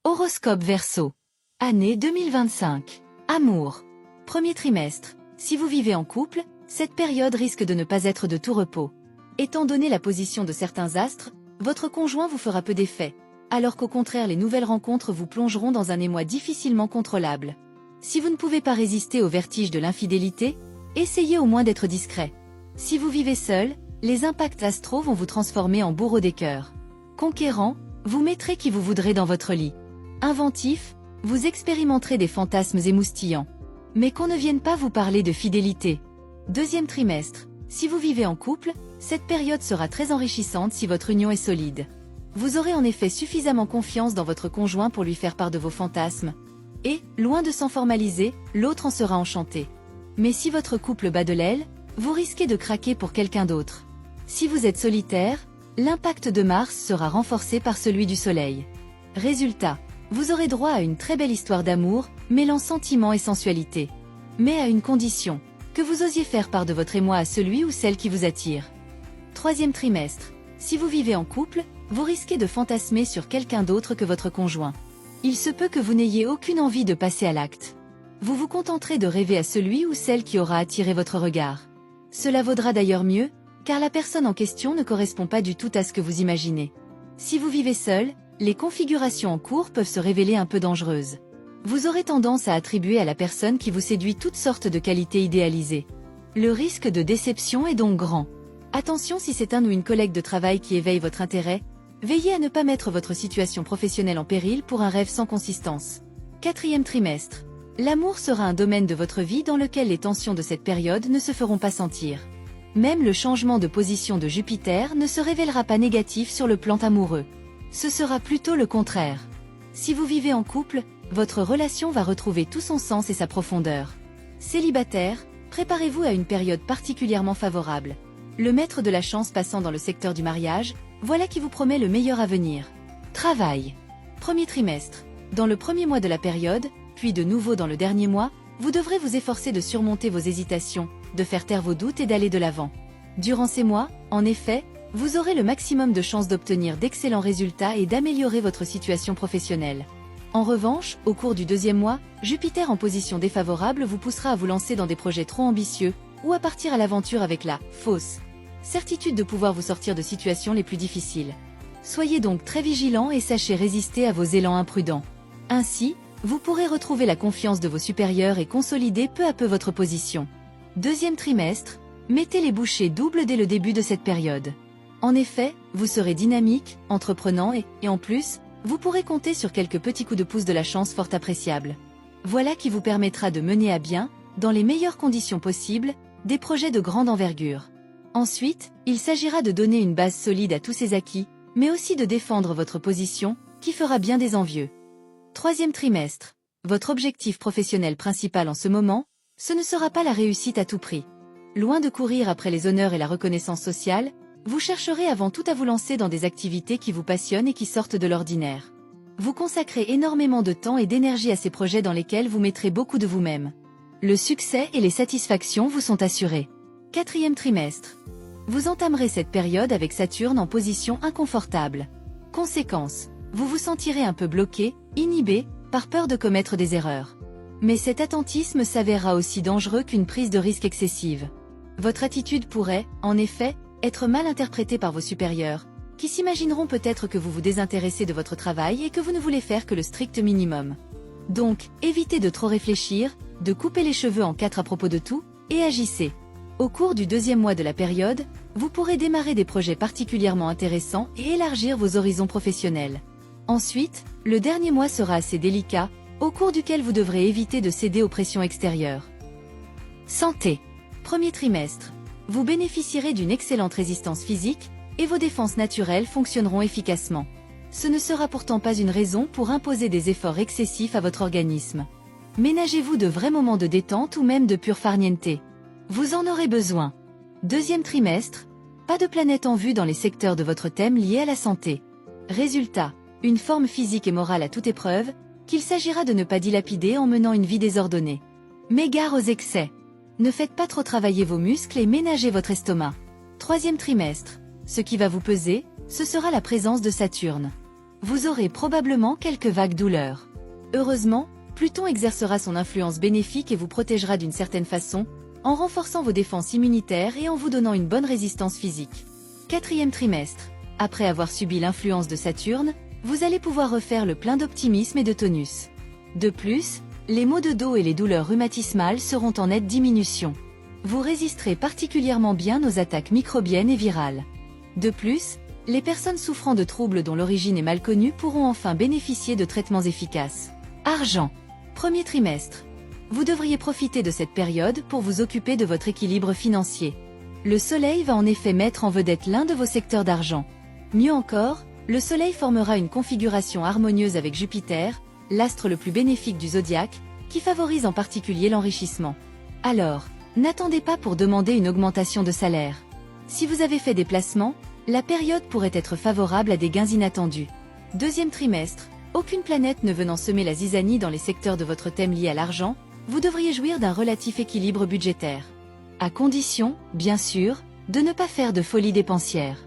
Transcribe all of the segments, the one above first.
Horoscope Verseau. Année 2025. Amour. Premier trimestre. Si vous vivez en couple, cette période risque de ne pas être de tout repos. Étant donné la position de certains astres, votre conjoint vous fera peu d'effet, alors qu'au contraire les nouvelles rencontres vous plongeront dans un émoi difficilement contrôlable. Si vous ne pouvez pas résister au vertige de l'infidélité, essayez au moins d'être discret. Si vous vivez seul, les impacts astraux vont vous transformer en bourreau des cœurs. Conquérant, vous mettrez qui vous voudrez dans votre lit. Inventif, vous expérimenterez des fantasmes émoustillants. Mais qu'on ne vienne pas vous parler de fidélité. Deuxième trimestre. Si vous vivez en couple, cette période sera très enrichissante si votre union est solide. Vous aurez en effet suffisamment confiance dans votre conjoint pour lui faire part de vos fantasmes. Et, loin de s'en formaliser, l'autre en sera enchanté. Mais si votre couple bat de l'aile, vous risquez de craquer pour quelqu'un d'autre. Si vous êtes solitaire, l'impact de Mars sera renforcé par celui du Soleil. Résultat, vous aurez droit à une très belle histoire d'amour, mêlant sentiment et sensualité. Mais à une condition, que vous osiez faire part de votre émoi à celui ou celle qui vous attire. Troisième trimestre. Si vous vivez en couple, vous risquez de fantasmer sur quelqu'un d'autre que votre conjoint. Il se peut que vous n'ayez aucune envie de passer à l'acte. Vous vous contenterez de rêver à celui ou celle qui aura attiré votre regard. Cela vaudra d'ailleurs mieux, car la personne en question ne correspond pas du tout à ce que vous imaginez. Si vous vivez seul, les configurations en cours peuvent se révéler un peu dangereuses. Vous aurez tendance à attribuer à la personne qui vous séduit toutes sortes de qualités idéalisées. Le risque de déception est donc grand. Attention si c'est un ou une collègue de travail qui éveille votre intérêt, veillez à ne pas mettre votre situation professionnelle en péril pour un rêve sans consistance. Quatrième trimestre. L'amour sera un domaine de votre vie dans lequel les tensions de cette période ne se feront pas sentir. Même le changement de position de Jupiter ne se révélera pas négatif sur le plan amoureux. Ce sera plutôt le contraire. Si vous vivez en couple, votre relation va retrouver tout son sens et sa profondeur. Célibataire, préparez-vous à une période particulièrement favorable. Le maître de la chance passant dans le secteur du mariage, voilà qui vous promet le meilleur avenir. Travail. Premier trimestre. Dans le premier mois de la période, puis de nouveau dans le dernier mois, vous devrez vous efforcer de surmonter vos hésitations, de faire taire vos doutes et d'aller de l'avant. Durant ces mois, en effet, vous aurez le maximum de chances d'obtenir d'excellents résultats et d'améliorer votre situation professionnelle. En revanche, au cours du deuxième mois, Jupiter en position défavorable vous poussera à vous lancer dans des projets trop ambitieux, ou à partir à l'aventure avec la fausse certitude de pouvoir vous sortir de situations les plus difficiles. Soyez donc très vigilant et sachez résister à vos élans imprudents. Ainsi, vous pourrez retrouver la confiance de vos supérieurs et consolider peu à peu votre position. Deuxième trimestre, mettez les bouchées doubles dès le début de cette période. En effet, vous serez dynamique, entreprenant et en plus, vous pourrez compter sur quelques petits coups de pouce de la chance fort appréciables. Voilà qui vous permettra de mener à bien, dans les meilleures conditions possibles, des projets de grande envergure. Ensuite, il s'agira de donner une base solide à tous ces acquis, mais aussi de défendre votre position, qui fera bien des envieux. Troisième trimestre. Votre objectif professionnel principal en ce moment, ce ne sera pas la réussite à tout prix. Loin de courir après les honneurs et la reconnaissance sociale, vous chercherez avant tout à vous lancer dans des activités qui vous passionnent et qui sortent de l'ordinaire. Vous consacrez énormément de temps et d'énergie à ces projets dans lesquels vous mettrez beaucoup de vous-même. Le succès et les satisfactions vous sont assurés. Quatrième trimestre. Vous entamerez cette période avec Saturne en position inconfortable. Conséquence, vous vous sentirez un peu bloqué, inhibé, par peur de commettre des erreurs. Mais cet attentisme s'avérera aussi dangereux qu'une prise de risque excessive. Votre attitude pourrait, en effet, être mal interprété par vos supérieurs, qui s'imagineront peut-être que vous vous désintéressez de votre travail et que vous ne voulez faire que le strict minimum. Donc, évitez de trop réfléchir, de couper les cheveux en quatre à propos de tout, et agissez. Au cours du deuxième mois de la période, vous pourrez démarrer des projets particulièrement intéressants et élargir vos horizons professionnels. Ensuite, le dernier mois sera assez délicat, au cours duquel vous devrez éviter de céder aux pressions extérieures. Santé. Premier trimestre. Vous bénéficierez d'une excellente résistance physique, et vos défenses naturelles fonctionneront efficacement. Ce ne sera pourtant pas une raison pour imposer des efforts excessifs à votre organisme. Ménagez-vous de vrais moments de détente ou même de pure farniente. Vous en aurez besoin. Deuxième trimestre, pas de planète en vue dans les secteurs de votre thème liés à la santé. Résultat, une forme physique et morale à toute épreuve, qu'il s'agira de ne pas dilapider en menant une vie désordonnée. Mais gare aux excès. Ne faites pas trop travailler vos muscles et ménagez votre estomac. Troisième trimestre. Ce qui va vous peser, ce sera la présence de Saturne. vous aurez probablement quelques vagues douleurs. Heureusement, Pluton exercera son influence bénéfique et vous protégera d'une certaine façon, en renforçant vos défenses immunitaires et en vous donnant une bonne résistance physique. Quatrième trimestre. Après avoir subi l'influence de Saturne, vous allez pouvoir refaire le plein d'optimisme et de tonus. De plus, les maux de dos et les douleurs rhumatismales seront en nette diminution. Vous résisterez particulièrement bien aux attaques microbiennes et virales. De plus, les personnes souffrant de troubles dont l'origine est mal connue pourront enfin bénéficier de traitements efficaces. Argent. Premier trimestre. Vous devriez profiter de cette période pour vous occuper de votre équilibre financier. Le Soleil va en effet mettre en vedette l'un de vos secteurs d'argent. Mieux encore, le Soleil formera une configuration harmonieuse avec Jupiter, l'astre le plus bénéfique du zodiaque, qui favorise en particulier l'enrichissement. Alors, n'attendez pas pour demander une augmentation de salaire. Si vous avez fait des placements, la période pourrait être favorable à des gains inattendus. Deuxième trimestre. Aucune planète ne venant semer la zizanie dans les secteurs de votre thème lié à l'argent, vous devriez jouir d'un relatif équilibre budgétaire. À condition, bien sûr, de ne pas faire de folie dépensière.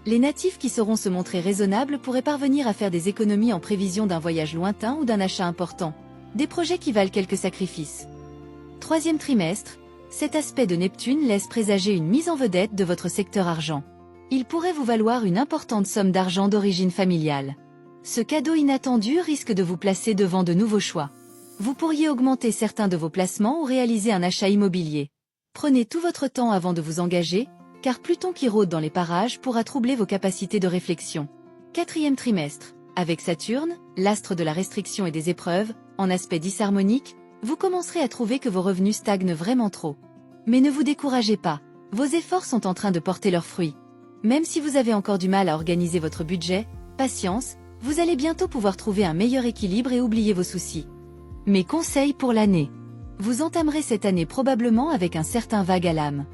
Les natifs qui sauront se montrer raisonnables pourraient parvenir à faire des économies en prévision d'un voyage lointain ou d'un achat important. Des projets qui valent quelques sacrifices. Troisième trimestre, cet aspect de Neptune laisse présager une mise en vedette de votre secteur argent. Il pourrait vous valoir une importante somme d'argent d'origine familiale. Ce cadeau inattendu risque de vous placer devant de nouveaux choix. Vous pourriez augmenter certains de vos placements ou réaliser un achat immobilier. Prenez tout votre temps avant de vous engager, car Pluton qui rôde dans les parages pourra troubler vos capacités de réflexion. Quatrième trimestre. Avec Saturne, l'astre de la restriction et des épreuves, en aspect disharmonique, vous commencerez à trouver que vos revenus stagnent vraiment trop. Mais ne vous découragez pas, vos efforts sont en train de porter leurs fruits. Même si vous avez encore du mal à organiser votre budget, patience, vous allez bientôt pouvoir trouver un meilleur équilibre et oublier vos soucis. Mes conseils pour l'année. Vous entamerez cette année probablement avec un certain vague à l'âme.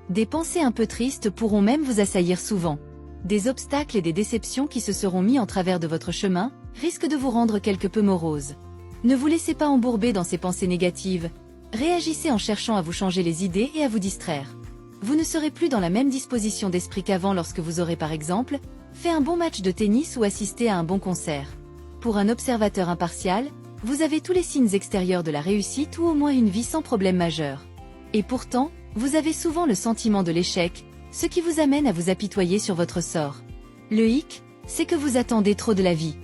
Des pensées un peu tristes pourront même vous assaillir souvent. Des obstacles et des déceptions qui se seront mis en travers de votre chemin, risquent de vous rendre quelque peu morose. Ne vous laissez pas embourber dans ces pensées négatives. Réagissez en cherchant à vous changer les idées et à vous distraire. Vous ne serez plus dans la même disposition d'esprit qu'avant lorsque vous aurez par exemple fait un bon match de tennis ou assisté à un bon concert. Pour un observateur impartial, vous avez tous les signes extérieurs de la réussite ou au moins une vie sans problème majeur. Et pourtant, vous avez souvent le sentiment de l'échec, ce qui vous amène à vous apitoyer sur votre sort. Le hic, c'est que vous attendez trop de la vie.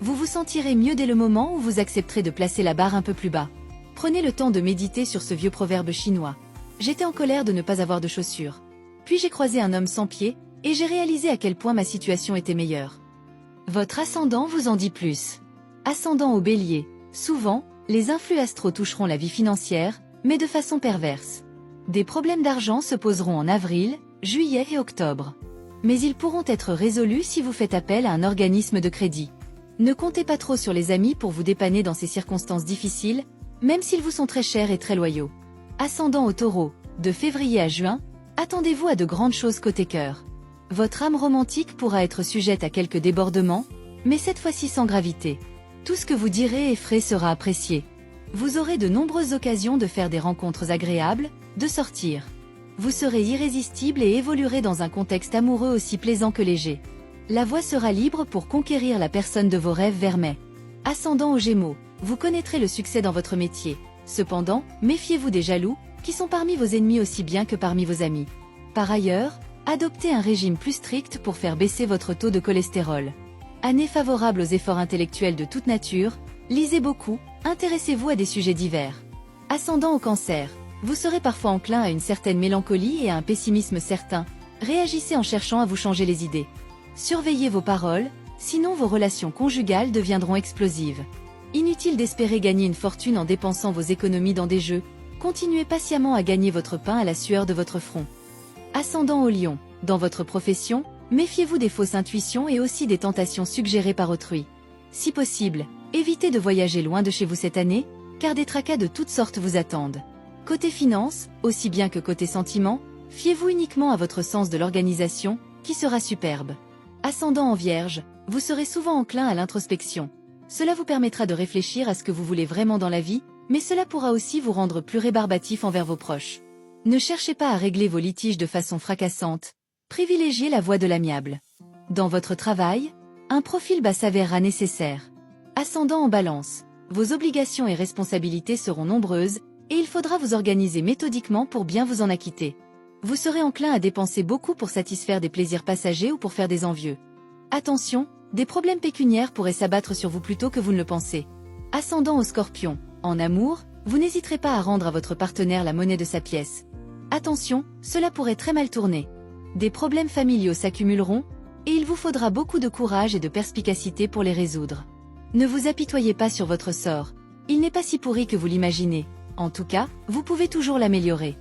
Vous vous sentirez mieux dès le moment où vous accepterez de placer la barre un peu plus bas. Prenez le temps de méditer sur ce vieux proverbe chinois. J'étais en colère de ne pas avoir de chaussures. Puis j'ai croisé un homme sans pied, et j'ai réalisé à quel point ma situation était meilleure. Votre ascendant vous en dit plus. Ascendant au Bélier. Souvent, les influx astraux toucheront la vie financière, mais de façon perverse. Des problèmes d'argent se poseront en avril, juillet et octobre. Mais ils pourront être résolus si vous faites appel à un organisme de crédit. Ne comptez pas trop sur les amis pour vous dépanner dans ces circonstances difficiles, même s'ils vous sont très chers et très loyaux. Ascendant au Taureau. De février à juin, attendez-vous à de grandes choses côté cœur. Votre âme romantique pourra être sujette à quelques débordements, mais cette fois-ci sans gravité. Tout ce que vous direz et ferez sera apprécié. Vous aurez de nombreuses occasions de faire des rencontres agréables, de sortir. Vous serez irrésistible et évoluerez dans un contexte amoureux aussi plaisant que léger. La voie sera libre pour conquérir la personne de vos rêves vers mai. Ascendant aux Gémeaux, vous connaîtrez le succès dans votre métier. Cependant, méfiez-vous des jaloux, qui sont parmi vos ennemis aussi bien que parmi vos amis. Par ailleurs, adoptez un régime plus strict pour faire baisser votre taux de cholestérol. Année favorable aux efforts intellectuels de toute nature, lisez beaucoup, intéressez-vous à des sujets divers. Ascendant au Cancer, vous serez parfois enclin à une certaine mélancolie et à un pessimisme certain. Réagissez en cherchant à vous changer les idées. Surveillez vos paroles, sinon vos relations conjugales deviendront explosives. Inutile d'espérer gagner une fortune en dépensant vos économies dans des jeux, continuez patiemment à gagner votre pain à la sueur de votre front. Ascendant au Lion, dans votre profession, méfiez-vous des fausses intuitions et aussi des tentations suggérées par autrui. Si possible, évitez de voyager loin de chez vous cette année, car des tracas de toutes sortes vous attendent. Côté finance, aussi bien que côté sentiments, fiez-vous uniquement à votre sens de l'organisation, qui sera superbe. Ascendant en Vierge, vous serez souvent enclin à l'introspection. Cela vous permettra de réfléchir à ce que vous voulez vraiment dans la vie, mais cela pourra aussi vous rendre plus rébarbatif envers vos proches. Ne cherchez pas à régler vos litiges de façon fracassante, privilégiez la voie de l'amiable. Dans votre travail, un profil bas s'avérera nécessaire. Ascendant en Balance, vos obligations et responsabilités seront nombreuses, et il faudra vous organiser méthodiquement pour bien vous en acquitter. Vous serez enclin à dépenser beaucoup pour satisfaire des plaisirs passagers ou pour faire des envieux. Attention, des problèmes pécuniaires pourraient s'abattre sur vous plus tôt que vous ne le pensez. Ascendant au Scorpion, en amour, vous n'hésiterez pas à rendre à votre partenaire la monnaie de sa pièce. Attention, cela pourrait très mal tourner. Des problèmes familiaux s'accumuleront, et il vous faudra beaucoup de courage et de perspicacité pour les résoudre. Ne vous apitoyez pas sur votre sort, il n'est pas si pourri que vous l'imaginez. En tout cas, vous pouvez toujours l'améliorer.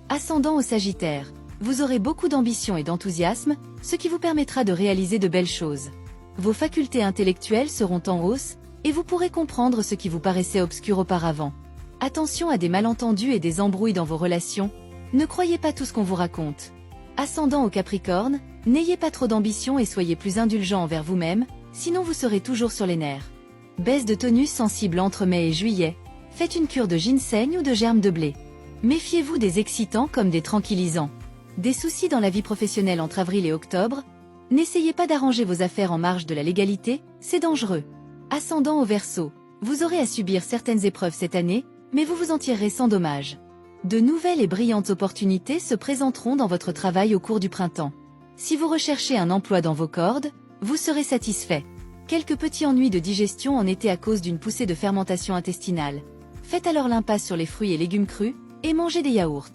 Ascendant au Sagittaire, vous aurez beaucoup d'ambition et d'enthousiasme, ce qui vous permettra de réaliser de belles choses. Vos facultés intellectuelles seront en hausse, et vous pourrez comprendre ce qui vous paraissait obscur auparavant. Attention à des malentendus et des embrouilles dans vos relations, ne croyez pas tout ce qu'on vous raconte. Ascendant au Capricorne, n'ayez pas trop d'ambition et soyez plus indulgent envers vous-même, sinon vous serez toujours sur les nerfs. Baisse de tonus sensible entre mai et juillet, faites une cure de ginseng ou de germe de blé. Méfiez-vous des excitants comme des tranquillisants. Des soucis dans la vie professionnelle entre avril et octobre, n'essayez pas d'arranger vos affaires en marge de la légalité, c'est dangereux. Ascendant au Verseau, vous aurez à subir certaines épreuves cette année, mais vous vous en tirerez sans dommage. De nouvelles et brillantes opportunités se présenteront dans votre travail au cours du printemps. Si vous recherchez un emploi dans vos cordes, vous serez satisfait. Quelques petits ennuis de digestion en été à cause d'une poussée de fermentation intestinale. Faites alors l'impasse sur les fruits et légumes crus, et mangez des yaourts.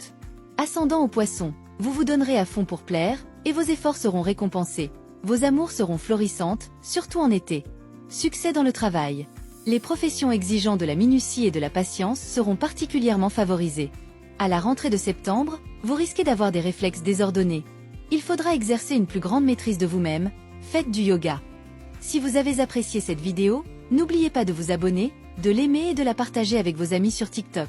Ascendant au Poisson, vous vous donnerez à fond pour plaire, et vos efforts seront récompensés. Vos amours seront florissantes, surtout en été. Succès dans le travail. Les professions exigeant de la minutie et de la patience seront particulièrement favorisées. À la rentrée de septembre, vous risquez d'avoir des réflexes désordonnés. Il faudra exercer une plus grande maîtrise de vous-même, faites du yoga. Si vous avez apprécié cette vidéo, n'oubliez pas de vous abonner, de l'aimer et de la partager avec vos amis sur TikTok.